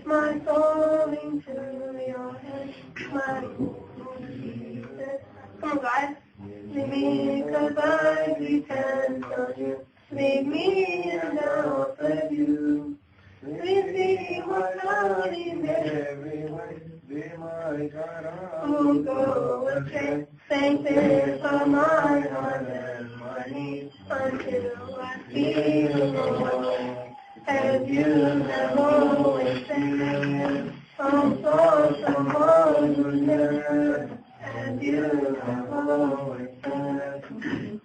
my soul into your hands, my Jesus. Come on, guys. Lead me, 'cause I depend on you. Lead me and I'll serve you. Lead me, my God, in every way. Be my God, I'll go astray. Sanctify my heart and my knees until I feel alone. As you have always said, I'm far from all goodness. As you have always said,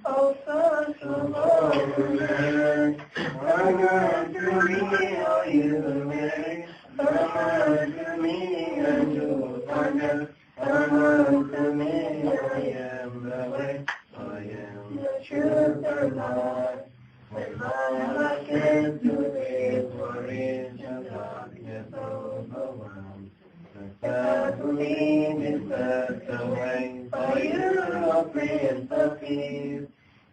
oh, far from all goodness. Come unto me, oh, you Mary. Come unto me, and you'll find it. Come unto me, I am the way, I am the truth and life. When my heart gets to live for it, and darkness overwhelmed, the path will lead me first away. For you are Prince of Peace.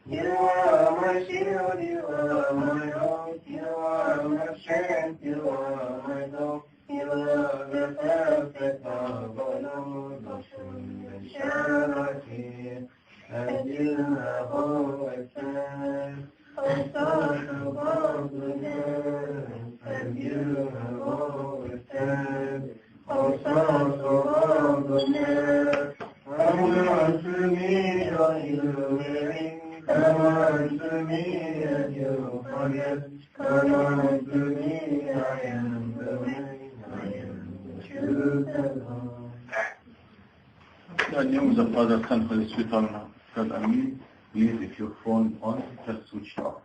You are my shield, you are my hope, you are my strength, you are my hope. You are the perfect love, O Lord, of whom shall I fear, as you have always said. Oh, source of all goodness, as you have always said. Oh, source of all goodness, come unto me, O you Mary. Come unto me, and you'll forget. Come unto me, I am the way, I am the truth and life. The name of the Father, Son, Holy Spirit, God, Amen. Please, if your phone on, just switch it off.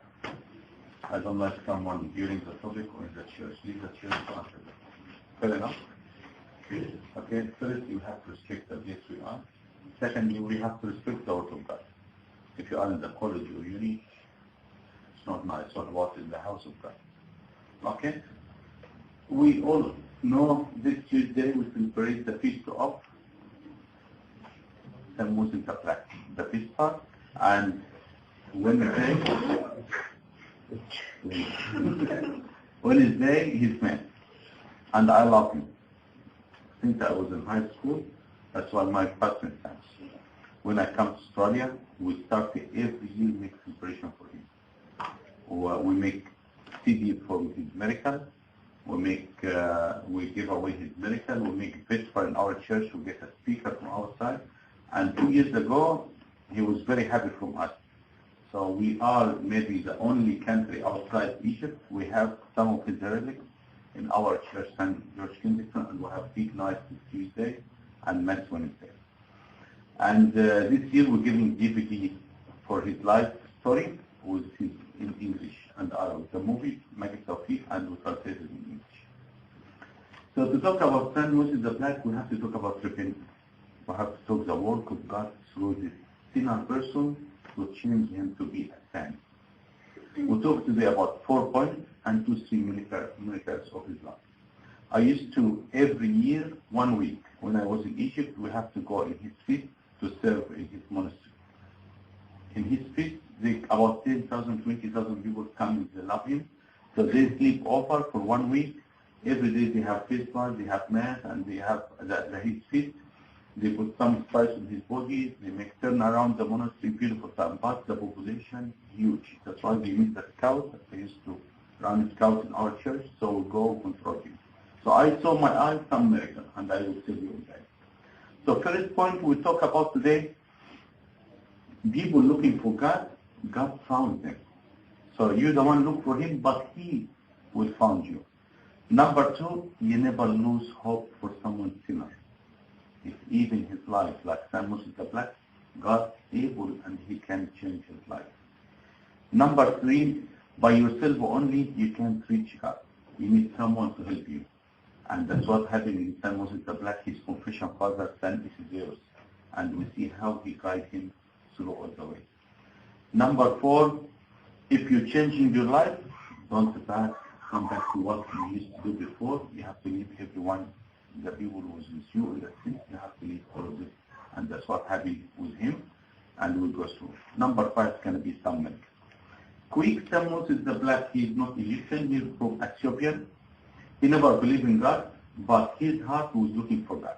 I don't like someone during the topic or in the church. Leave the church to answer them. Fair enough? Okay, first you have to respect the place we are. Secondly, we have to respect the Word of God. If you are in the college or uni, it's not nice. What about in the house of God? Okay? We all know this Tuesday we celebrate the feast of Tammuz and Taplak, the feast part, and Wednesday he's man. And I love him. Since I was in high school, that's why my partner thanks. When I come to Australia, we start every year make celebration for him. We make CD for his miracle. We give away his miracle. We make festival in our church. We get a speaker from outside. And 2 years ago, he was very happy from us. So we are maybe the only country outside Egypt. We have some of his relics in our church, St. George Kensington, and we have big nights this Tuesday and Mass Wednesday. And this year we're giving DVD for his life story with his in English and Arabic. The movie, Maggie Tawfiq, and we translated in English. So to talk about St. Moses the Black, we have to talk about repentance. We have to talk the work of God through this sinner person to change him to be a saint. We talk today about 4 points and 2-3 miracles of his life. I used to, every year, 1 week, when I was in Egypt, we have to go in his feast to serve in his monastery. In his feast, about 10,000, 20,000 people come, they love him. So they sleep over for 1 week. Every day they have festival, they have mass, and they have his feast. They put some spice in his body, they make turn around the monastery, beautiful time, but the population, huge. That's why they use the scouts. They used to run scouts in our church, so we'll go control him. So I saw my eyes some miracle, and I will tell you guys. So first point we talk about today, people looking for God, God found them. So you the one look for him, but he will find you. Number 2, you never lose hope for someone sinner. If even his life, like St. Moses the Black, God is able and he can change his life. Number 3, by yourself only, you can't reach God. You need someone to help you. And that's what happened in St. Moses the Black, his confession father, St. Isidorus. And we see how he guided him through all the way. Number 4, if you're changing your life, don't come back to what you used to do before. You have to leave everyone, the people who was with you in the sin, you have to leave all of this. And that's what happened with him, and we'll go through. Number 5 is going to be some milk. Quick, St. Moses the Black, he is not Egyptian, he is from Ethiopia. He never believed in God, but his heart was looking for God.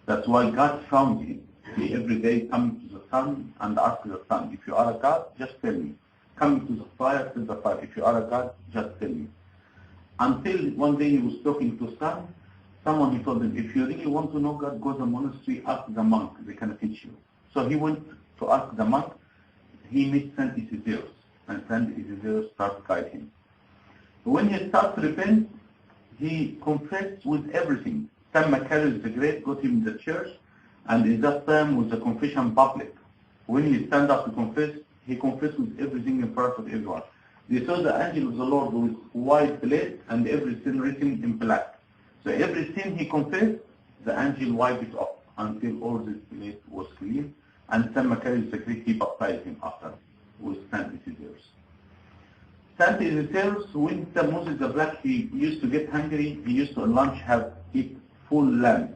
That's why God found him. He every day coming to the sun and asked the sun, if you are a God, just tell me. Coming to the fire, tell the fire, if you are a God, just tell me. Until one day he was talking to sun, someone he told him, if you really want to know God, go to the monastery, ask the monk, they can teach you. So he went to ask the monk. He met Saint Isidorus, and Saint Isidorus started to guide him. When he started to repent, he confessed with everything. Saint Macarius the Great got him in the church, and in that time was the confession public. When he stand up to confess, he confessed with everything in front of everyone. They saw the angel of the Lord with white plate and every sin written in black. So every sin he confessed, the angel wiped it off until all this plate was clean. And Saint Macarius the Great, he baptized him after with Saint Isidorus. Saint Isidorus, when Saint Moses the Black, he used to get hungry, he used to at lunch eat full lamb.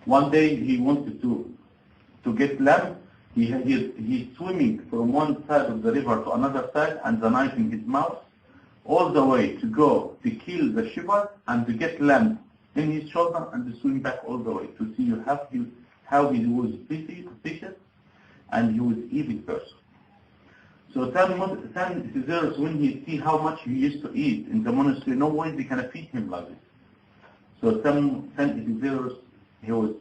One day he wanted to get lamb. He's swimming from one side of the river to another side and the knife in his mouth, all the way to go to kill the shepherd and to get lamb in his shoulder and to swim back all the way to see how he was vicious and he was evil person. So Saint Isidorus, when he see how much he used to eat in the monastery, no way they can feed him like this. So Saint Isidorus, he was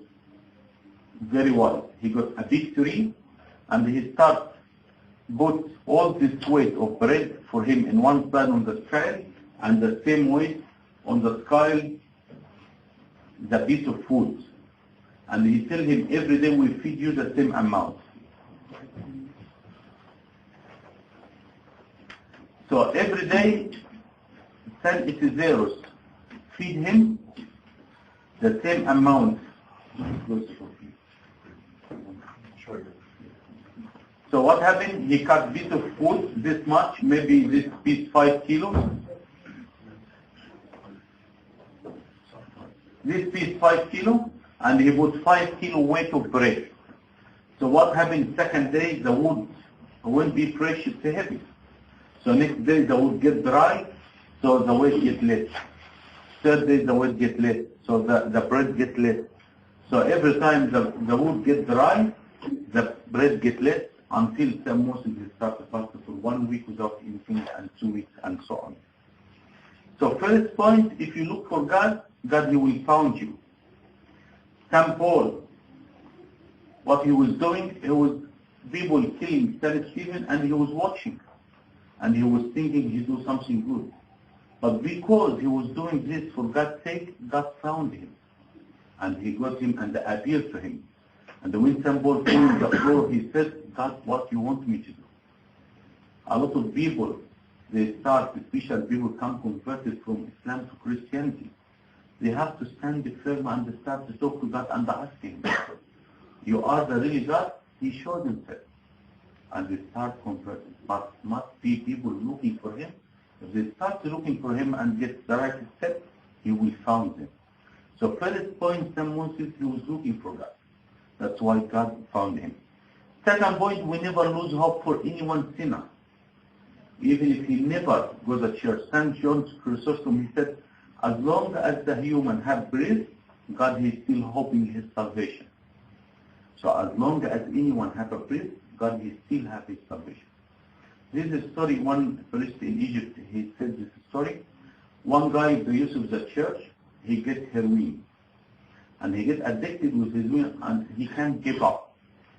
very wise. He got a big tree and he started put all this weight of bread for him in one side on the scale and the same weight on the scale, the piece of food. And he tell him, every day we feed you the same amount. So every day, Saint Isidorus feed him the same amount. So what happened? He cut bit of food this much, maybe this piece 5 kilos. This piece 5 kilo, and he put 5 kilo weight of bread. So what happened? Second day the wood won't be fresh, it's heavy. So next day the wood get dry, so the weight get less. Third day the weight get less, so the bread get less. So every time the wood get dry, the bread get less, until Saint Moses started fasting for 1 week without eating and 2 weeks and so on. So first point, if you look for God, God he will find you. Saint Paul, what he was doing, he was people killing Saint Stephen and he was watching. And he was thinking he do something good. But because he was doing this for God's sake, God found him. And he got him and appeared to him. And when Saint Paul came to the floor, he said, God, what you want me to do? A lot of people, they start, especially people come converted from Islam to Christianity. They have to stand firm and start to talk to God and ask him, you are the real God? He showed himself. And they start converting. But must be people looking for him. If they start looking for him and get the right step, he will find them. So first point, Saint Moses, he was looking for God. That's why God found him. Second point, we never lose hope for anyone sinner. Even if he never goes to church. St. John Chrysostom, he said, as long as the human have breath, God is still hoping his salvation. So as long as anyone have a breath, God is still have his salvation. This is a story, one priest in Egypt, he said this story. One guy, the use of the church, he gets heroin. And he gets addicted with his heroin and he can't give up.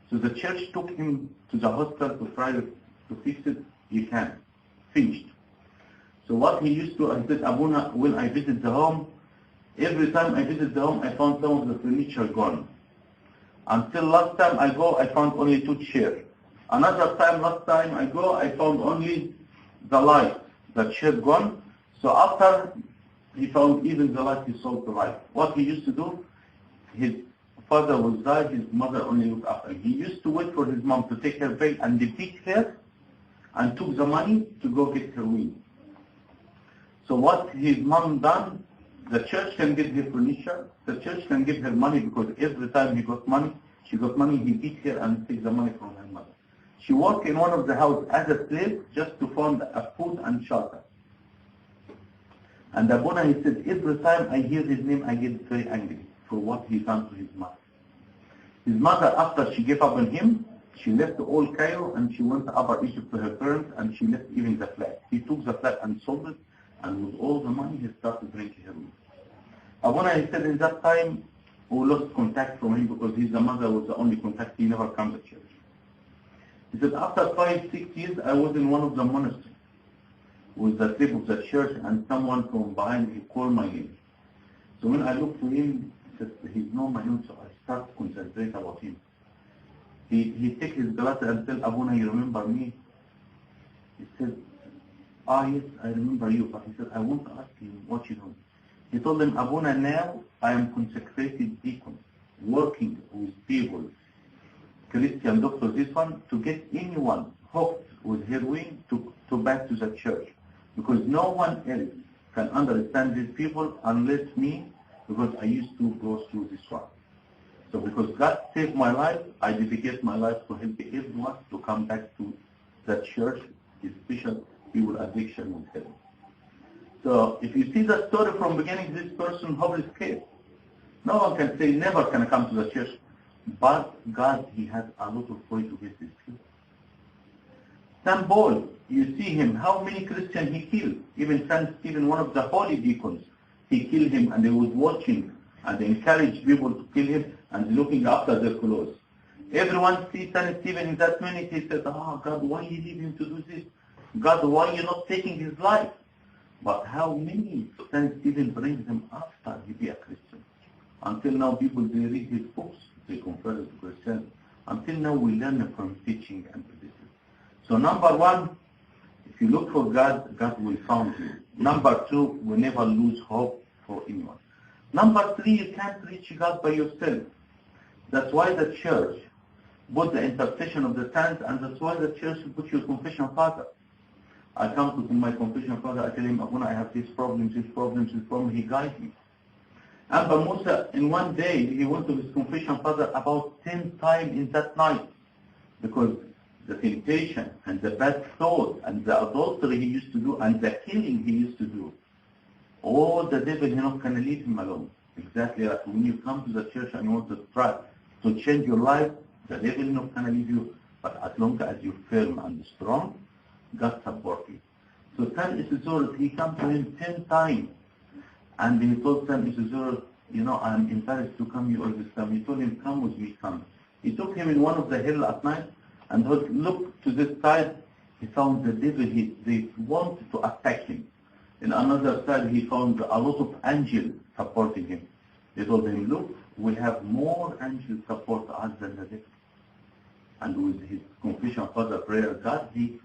So the church took him to the hospital to try to fix it. He can't. Finished. So what he used to, I said, Abuna, when I visit the home, every time I visit the home, I found some of the furniture gone. Until last time I go, I found only 2 chairs. Another time, last time I go, I found only the light. The chair gone. So after he found even the light, he sold the light. What he used to do, his father was died, his mother only looked after him. He used to wait for his mom to take her back and defeat her and took the money to go get heroin. So what his mom done, the church can give her furniture, the church can give her money because every time he got money, she got money, he beat her and take the money from her mother. She worked in one of the houses as a slave just to find a food and shelter. And Abuna, he said, every time I hear his name, I get very angry for what he done to his mother. His mother, after she gave up on him, she left all Cairo and she went to Upper Egypt to her parents, and she left even the flat. He took the flat and sold it, and with all the money, he started drinking heroin. Abuna, he said, in that time, we lost contact from him because his mother was the only contact. He never came to church. He said, after 5-6 years, I was in one of the monasteries with the slave of the church, and someone from behind, he called my name. So when I looked to him, he said, he's not my name, so I start to concentrate about him. He take his glasses and tell Abuna, you remember me? He said, yes, I remember you, but he said, I want to ask you what you do. He told him, Abuna, now I am consecrated deacon, working with people, Christian doctors, this one, to get anyone hooked with heroin to back to the church. Because no one else can understand these people unless me, because I used to go through this one. So because God saved my life, I dedicate my life to help everyone to come back to the church, especially people addiction with heroin. So if you see the story from beginning, this person hopeless case. No one can say never can come to the church. But God, he has a lot of way to get this people. St. Paul, you see him, how many Christians he killed. Even St. Stephen, one of the holy deacons, he killed him, and he was watching and encouraged people to kill him and looking after their clothes. Everyone sees St. Stephen in that minute, he said, God, why you leave him to do this? God, why you not taking his life? But how many St. Stephen brings him after he be a Christian? Until now, people, they read his books, they convert to Christianity. Until now, we learn from teaching and tradition. So number one, if you look for God, God will find you. Number two, we never lose hope for anyone. Number three, you can't reach God by yourself. That's why the church put the intercession of the saints, and that's why the church put your confession father. I come to my confession father, I tell him, Abuna, I have these problems, he guides me. Abba Musa, in one day, he went to his confession father about 10 times in that night, because the temptation and the bad thought and the adultery he used to do and the killing he used to do, all the devil, he not going to leave him alone. Exactly like when you come to the church and you want to try to change your life, the devil not going to leave you. But as long as you're firm and strong, God support you. So San Isidore, he come to him 10 times. And he told San Isidore, I'm embarrassed to come here all this time. He told him, come with me, come. He took him in one of the hill at night and looked to this side. He found the devil, they wanted to attack him. In another side, he found a lot of angels supporting him. They told him, look, we have more angels support us than the devil. And with his confession father prayer, God, he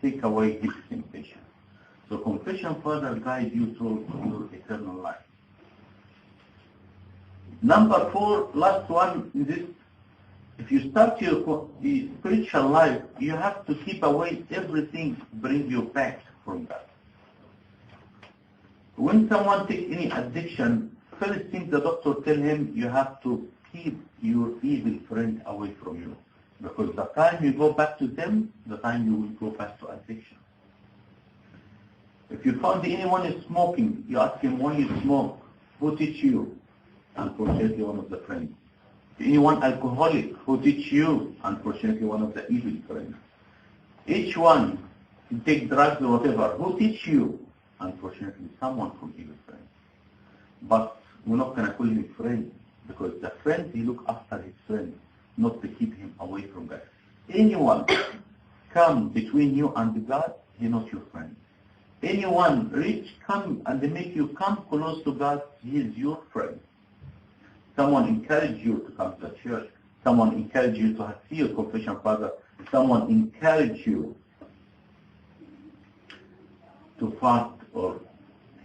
take away his temptation. So confession father guide you through your eternal life. Number 4, last one in this, if you start your spiritual life, you have to keep away everything bring you back from God. When someone takes any addiction, first thing the doctor tell him, you have to keep your evil friend away from you. Because the time you go back to them, the time you will go back to addiction. If you find anyone is smoking, you ask him why you smoke, who teach you? Unfortunately, one of the friends. If anyone alcoholic, who teach you? Unfortunately, one of the evil friends. Each one take drugs or whatever, who teach you? Unfortunately, someone from evil friends. But we're not going to call him friend, because the friend, he look after his friend, not to keep him away from God. Anyone come between you and God, he not your friend. Anyone rich come and they make you come close to God, he is your friend. Someone encourage you to come to the church. Someone encourage you to see your confession father. Someone encourage you to fast, or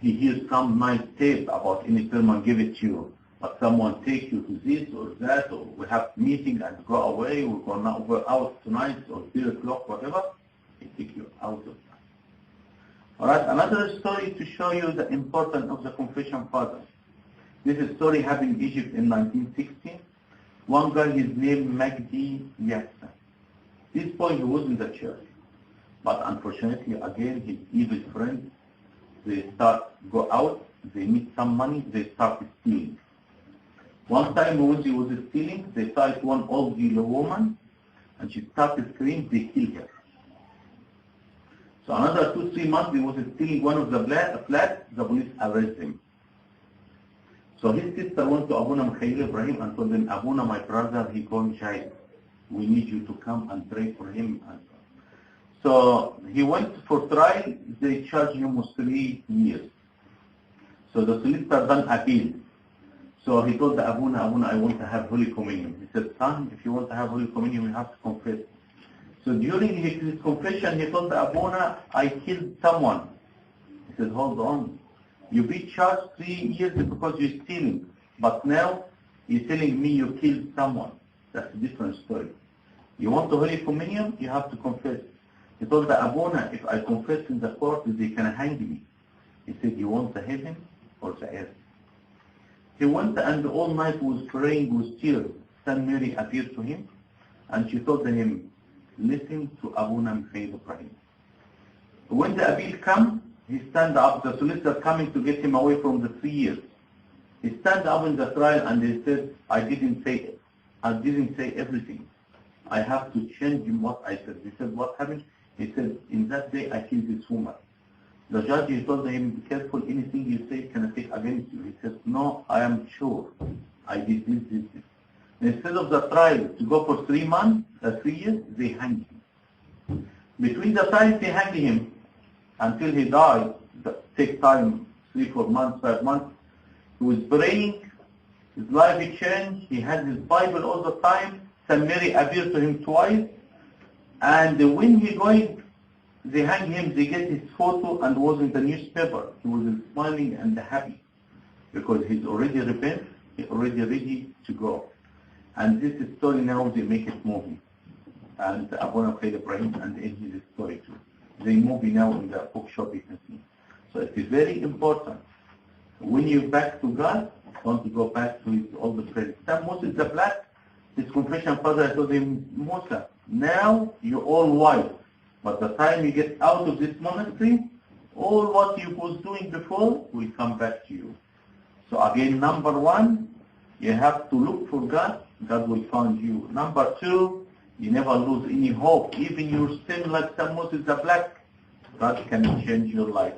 he hears some nice tape about any sermon, give it to you. But someone take you to this or that, or we have meeting and go away, we're going out tonight, or 3 o'clock, whatever, he take you out of that. Alright, another story to show you the importance of the confession father. This is a story happened in Egypt in 1960. One guy, his name Magdi Yassa. This boy, he was in the church. But unfortunately, again, his evil friends, they start go out, they need some money, they start stealing. One time when she was stealing, they saw one old woman, and she started screaming, they killed her. So another 2-3 months, he was stealing one of the flats, the police arrested him. So his sister went to Abuna Mikhail Ibrahim and told him, Abuna, my brother, he gone shy. We need you to come and pray for him. So he went for trial, they charged him with 3 years. So the solicitor then appealed. So he told the Abuna, I want to have Holy Communion. He said, son, if you want to have Holy Communion, you have to confess. So during his confession, he told the Abuna, I killed someone. He said, hold on. You be charged 3 years because you're stealing. But now, you're telling me you killed someone. That's a different story. You want the Holy Communion, you have to confess. He told the Abuna, if I confess in the court, they can hang me. He said, you want the heaven or the earth? He went and all night was praying with tears. Saint Mary appeared to him and she told him, listen to Abuna Mikhail Ibrahim. When the appeal come, he stand up, the solicitor coming to get him away from the 3 years. He stand up in the trial and he said, I didn't say everything. I have to change what I said. He said, what happened? He said, in that day I killed this woman. The judge, he told him, be careful, anything you say can I take against you. He said, no, I am sure. I did this. Instead of the trial to go for 3 months, 3 years, they hanged him. Between the times they hanged him until he died, that take time, 3, 4 months, 5 months, he was praying, his life changed, he had his Bible all the time, Saint Mary appeared to him twice, and when he going, they hang him, they get his photo and was in the newspaper. He was smiling and happy because he's already repented, he's already ready to go. And this story now they make it movie. And Abuna Mikhail Ibrahim and in his story too. They movie now in the bookshop you can see. So it is very important. When you back to God, don't go back to his old friend. Sam Moses the black, his confession father told him, Musa, now you're all white. But the time you get out of this monastery, all what you was doing before will come back to you. So again, number 1, you have to look for God. God will find you. Number 2, you never lose any hope. Even your sin like Sam Moses the black, God can change your life.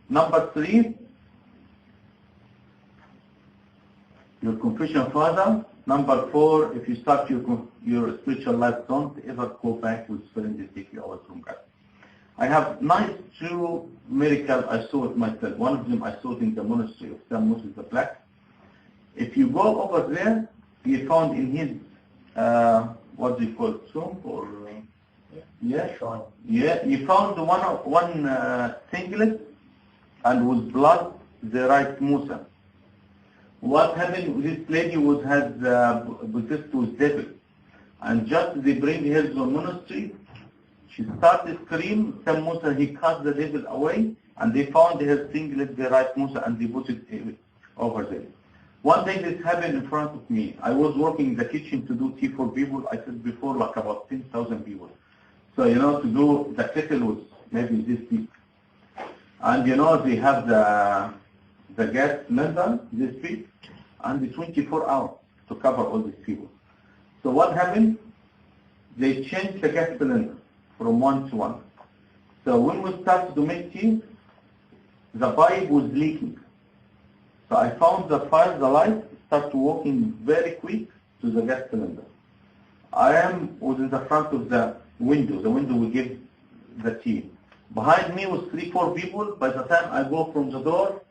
Number 3, your confession father. Number 4, if you start your spiritual life, don't ever go back with friends that take you away from God. I have nice 2 miracles I saw it myself. One of them I saw it in the monastery of Saint Moses the Black. If you go over there, you found in his, what do you call it, tomb or shrine. Yeah, you found one singlet and with blood they write Musa. What happened? This lady has possessed with devil, and just they bring her to the monastery. She started scream. Saint Musa, he cast the devil away, and they found her singlet, they write Musa, and they put it over there. One day this happened in front of me. I was working in the kitchen to do tea for people. I said before, like about 10,000 people. So to do the kettle was maybe this big, and they have the gas cylinder this big, and the 24 hours to cover all these people. So what happened? They changed the gas cylinder from 1 to 1. So when we started to make tea, the pipe was leaking. So I found the light started working very quick to the gas cylinder. was in the front of the window. The window will give the tea. Behind me was 3-4 people. By the time I go from the door,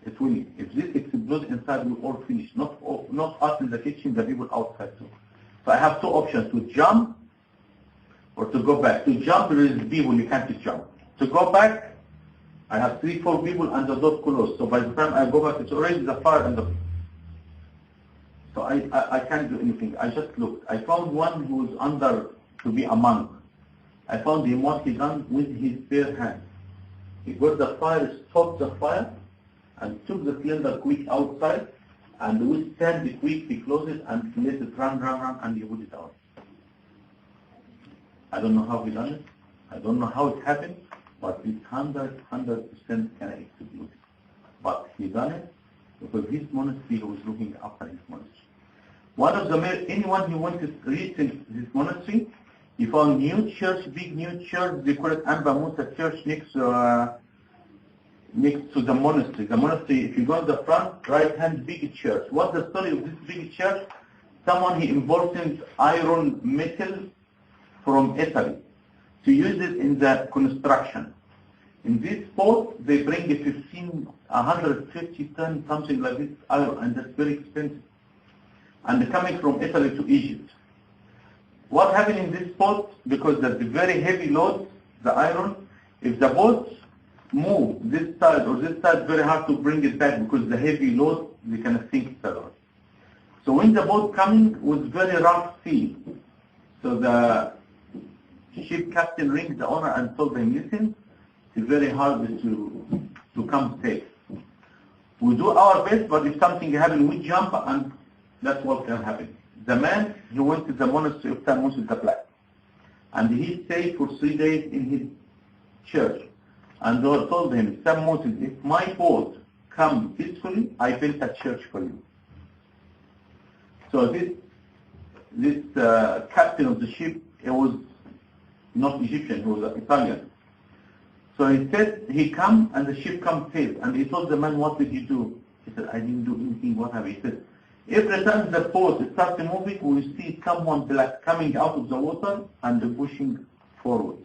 it will. If this explodes inside, we all finish. Not us in the kitchen, the people outside too. So I have 2 options: to jump or to go back. To jump, there is people, you can't jump. To go back, I have 3-4 people and the door closed. So by the time I go back, it's already the fire and the... So I can't do anything. I just looked. I found one who was under to be a monk. I found him what he done with his bare hand. He got the fire, stopped the fire, and took the cylinder quick outside, and we stand it quick, he closed it, and let it run, and he put it out. I don't know how he done it. I don't know how it happened, but it's 100% can execute. But he done it because his monastery was looking after his monastery. One of the anyone who went to reach his monastery, he found new church, big new church. They call it Amba Musa Church next to the monastery. The monastery, if you go to the front, right hand, big church. What's the story of this big church? Someone he imported iron metal from Italy to use it in the construction. In this port, they bring 150 tons, something like this iron, and that's very expensive. And they're coming from Italy to Egypt. What happened in this port? Because there's a very heavy load, the iron, if the boat move this side or this side, very hard to bring it back because the heavy load, they can sink it around. So when the boat coming was very rough sea, so the ship captain rings the owner and told him, listen, it's very hard to come safe. We do our best, but if something happens, we jump and that's what can happen. The man, he went to the monastery of San Moses the Black, and he stayed for 3 days in his church. And they told him, San Moses, if my boat come peacefully, I built a church for you. So this captain of the ship, he was not Egyptian, he was Italian. So he said, he come and the ship come safe. And he told the man, what did you do? He said, I didn't do anything, what happened? He said, every time the boat starts moving, we see someone black coming out of the water and pushing forward.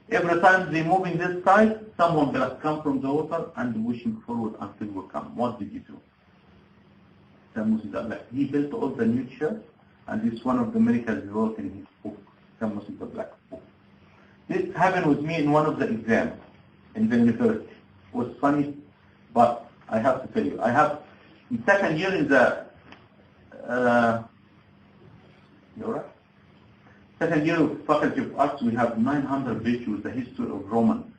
Every time they move in this side, someone black come from the water and pushing forward until we come. What did you do? He built all the new church, and this is one of the miracles he wrote in his book, San Moses the Black book. This happened with me in one of the exams in the university. It was funny, but I have to tell you, I have in second year in the second year of Faculty of Arts, we have 900 pages with the history of Roman.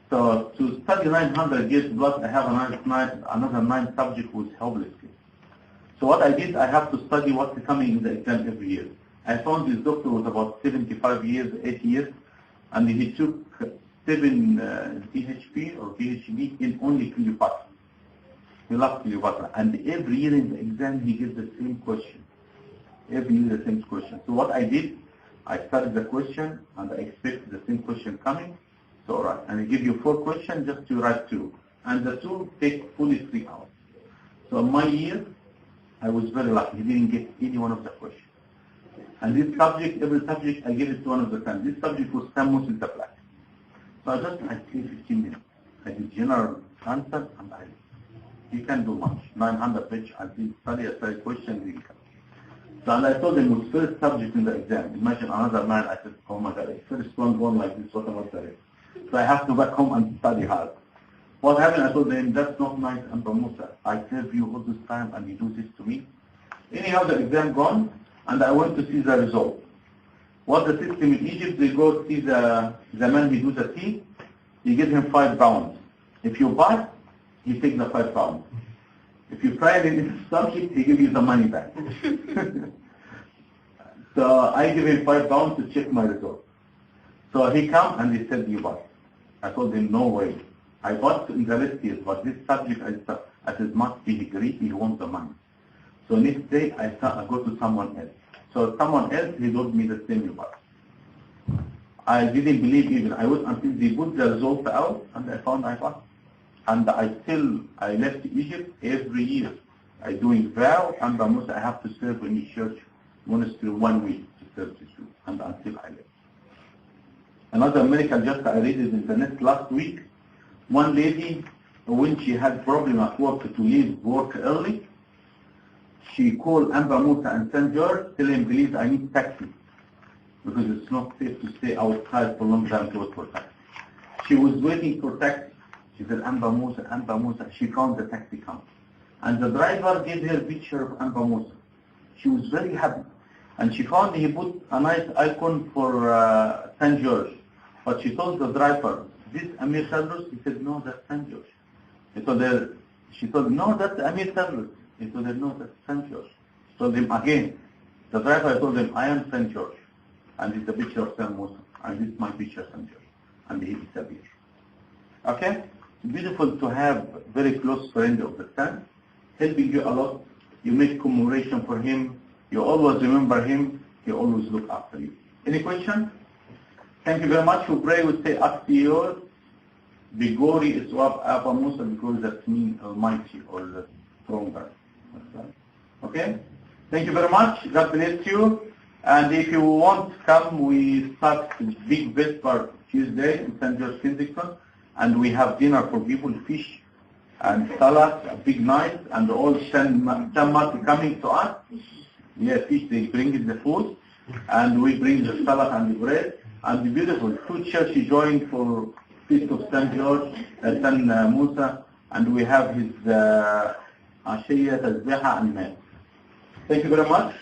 So to study 900 years plus, I have another 9 subjects with hopeless. So what I did, I have to study what's coming in the exam every year. I found this doctor was about 75 years, 80 years, and he took 7 PhD or PhD in only Cleopatra. He loved Cleopatra, and every year in the exam he gives the same question. Every year the same question. So what I did, I studied the question and I expect the same question coming. So alright, and I give you 4 questions just to write 2. And the 2 take fully 3 hours. So my year, I was very lucky. He didn't get any one of the questions. And this subject, every subject, I gave it to one of the times. This subject was San Moses the Black. So I stayed 15 minutes. I did general answer and you can do much. 900 pages, I did study a question, didn't come. So and I told him it was first subject in the exam. Imagine another man, I said, oh my God, first one like this, what about the rest? So I have to back home and study hard. What happened, I told him, that's not nice, Amba Musa. I serve you all this time and you do this to me. Anyhow, the exam gone, and I went to see the result. What the system in Egypt, they go see the man who do the tea, you give him 5 pounds. If you pass, he takes the 5 pounds. If you try it in this subject, he gives you the money back. So I give him 5 pounds to check my result. So he come and he said, you pass. I told him, no way. I passed in the list years, but this subject, I said, must be greedy, he wants the money. So next day, I go to someone else. So someone else, he told me the same you pass. I didn't believe even. I wait until they put the results out, and I found I passed. And I left Egypt every year. I doing vow, and I have to serve in the church monastery 1 week to serve the Jew, and until I left. Another miracle, just I read it in the net last week. One lady, when she had problem at work to leave work early, she called Amba Musa and St. George, telling him, please, I need taxi. Because it's not safe to stay outside for a long time to wait for taxi. She was waiting for taxi. She said, Amba Musa, Amba Musa. She found the taxi come. And the driver gave her a picture of Amba Musa. She was very happy. And she found he put a nice icon for St. George. But she told the driver, this Amir Tadros? He said, no, that's St. George. She told, no, that's Amir Tadros. He told her, no, that's St. George. She told him again. The driver told him, I am St. George. And it's a picture of St. Musa. And this is my picture, St. George. and he disappears. Okay? Beautiful to have very close friend of the saint, helping you a lot. You make commemoration for him. You always remember him. He always look after you. Any question? Thank you very much. We pray we say Aktiyot, Bigori Iswab Abba Musa, because that means almighty or the stronger. Okay? Thank you very much. God bless you. And if you want to come, we start big Vesper Tuesday in St. George, Kensington. And we have dinner for people, fish and salad, a big night, and all 10 months coming to us. Yeah, fish, they bring the food, and we bring the salad and the bread. And the beautiful, two churches joined for Feast of St. George, St. Musa, and we have his Ashiyah, Tasbiha, and Mass. Thank you very much.